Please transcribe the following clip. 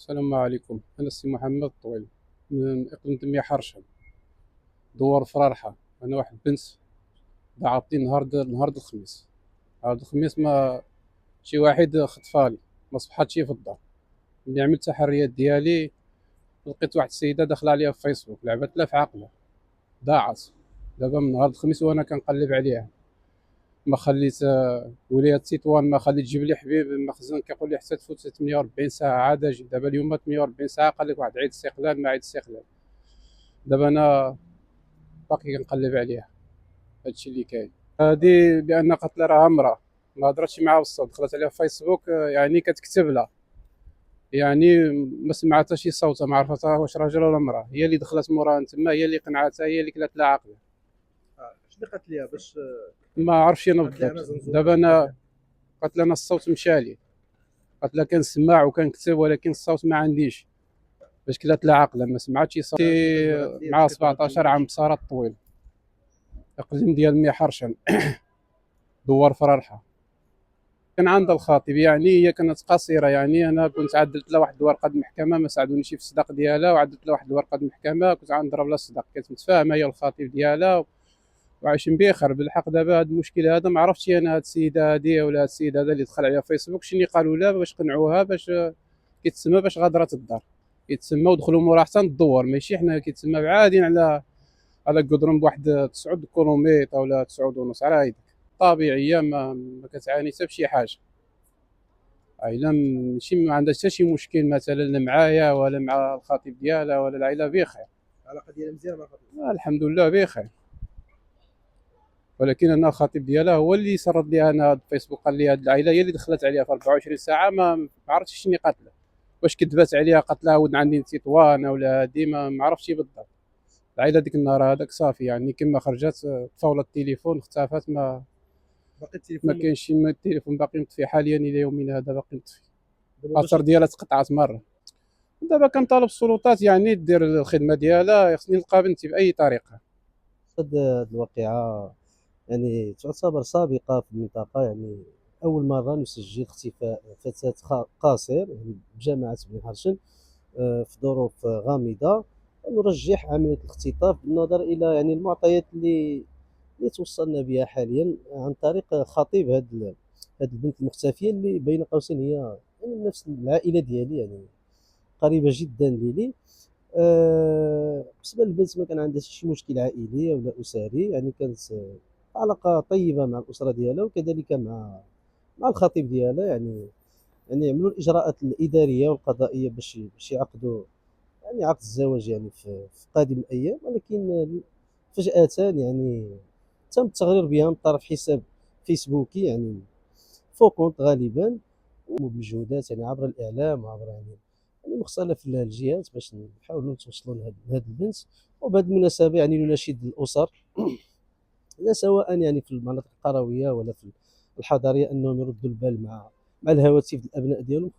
السلام عليكم. أنا السي محمد الطويل من إقليم دمياط حرشة، دوار فرارحة. أنا واحد بنت ضاعتني نهار الخميس. نهار الخميس ما شي واحد خطفالي، ما صبحاتش في الدار. ملي عملت التحريات ديالي لقيت واحد السيدة داخلة عليها في فيسبوك، لعبت لها في عقلها، ضاعت. دابا من نهار الخميس وأنا كنقلب عليها، ما خليت وليات تطوان، ما خليت تجيب لي حبيب المخزن كيقول لي حتى تفوت 48 ساعة عاد أجي. دابا اليوم 48 ساعة قال لك واحد عيد استقلال، ما عيد استقلال. دابا أنا باقي كنقلب عليها. هادشي اللي كاين. هادي بان قتله راه امراه، ما هضرتش معاها بالصوت، دخلت عليها في فيسبوك، يعني كتكتب لها، يعني ما سمعتها شي صوت، ما عرفتها واش راجل ولا امراه. هي اللي دخلت موراها تما، هي اللي قنعتها، هي اللي كلات لها عقلها. شنو قالت ليها باش ما عرفتش انا قالت لها انا بالضبط. زنزوره دابا شنو قالت لها؟ انا قالت لنا الصوت مشالي، قالت لها كنسمع وكنكتب ولكن الصوت ما عنديش. باش كلات لها عقلها ما سمعتش صوت. شنو قالت ليها مع باش كتهرب 17 عام منك؟ بصارة طويل، اقليم ديال مي حرشن، دوار فرارحه. كان عندها الخطيب، يعني هي كانت قصيره، يعني انا كنت عدلت لها واحد الورقه د المحكمه، ما ساعدونيش في الصداق ديالها، وعدلت لها واحد الورقه د المحكمه كنت غنضرب لها الصداق. كانت متفاهمه هي والخطيب ديالها وعايشين بخير. بالحق دابا هذا المشكل هذا ما عرفتش انا، هاد السيده هذه ولا هاد السيد هذا اللي دخل عليها فيسبوك شنو قالوا لها باش قنعوها، باش كيتسمى باش غادرات الدار، كيتسمى ودخلوا مورا حتى الدوار، ماشي حنا كيتسمى بعادين على قدرهم بواحد 9 كيلومتر ولا 9 ونص، على هيديك طبيعيه، ما كتعاني حتى بشي حاجه. عائلة ماشي ما عندهاش حتى شي مشكل مثلا لا معايا ولا مع الخطيب ديالها ولا العائلة بخير. العلاقه ديالها مزيانه مع خاطرها. الحمد لله بخير. ولكن انا الخطيب ديالها هو اللي سرد لي انا هاد الفيسبوك، قال لي هاد العائلة هي اللي دخلت عليها في 24 ساعة، ما عرفتش شنو قالت له، واش كذبات عليها قالت لها ود عندي تطوان ولا هادي، ما عرفتش بالضبط. العائلة ديك النهار هذاك صافي، يعني كما خرجت طفولة التليفون اختفت، باقي ما التليفون. كاينش التليفون باقي مطفي حاليا الى يومنا هذا، باقي مطفي. دابا باش الاثر ديالها تقطعت مره. دابا كنطالب السلطات يعني دير الخدمه ديالها، خصني نلقى بنتي باي طريقه. هاد الواقعة يعني تعتبر سابقة في المنطقة. يعني أول مرة نسجل اختفاء فتاة قاصر يعني بجامعة بن حرشن في ظروف غامضة. نرجح عملية الاختطاف بالنظر إلى يعني المعطيات اللي توصلنا بها حاليا عن طريق خطيب هاد البنت المختفية اللي بين قوسين هي يعني من نفس العائلة ديالي، يعني قريبة جدا لي. بالنسبه للبنت ما كان عندها شي مشكل عائلي ولا اسري، يعني كانت علاقه طيبه مع الاسره ديالها وكذلك مع الخطيب ديالها. يعني يعملوا الاجراءات الاداريه والقضائيه باش يعقدوا يعني عقد الزواج يعني في قادم الايام. ولكن فجاه يعني تم التغرير بها من طرف حساب فيسبوكي يعني فو كونت غالبا، وبمجهودات يعني عبر الاعلام وعبر يعني مختلف الجهات باش نحاولوا نتوصلوا لهذه البنت. وبهذه المناسبه يعني نناشد الاسر لا سواء يعني في المناطق القرويه ولا في الحضريه انهم يردوا البال مع الهواتف الابناء ديالهم.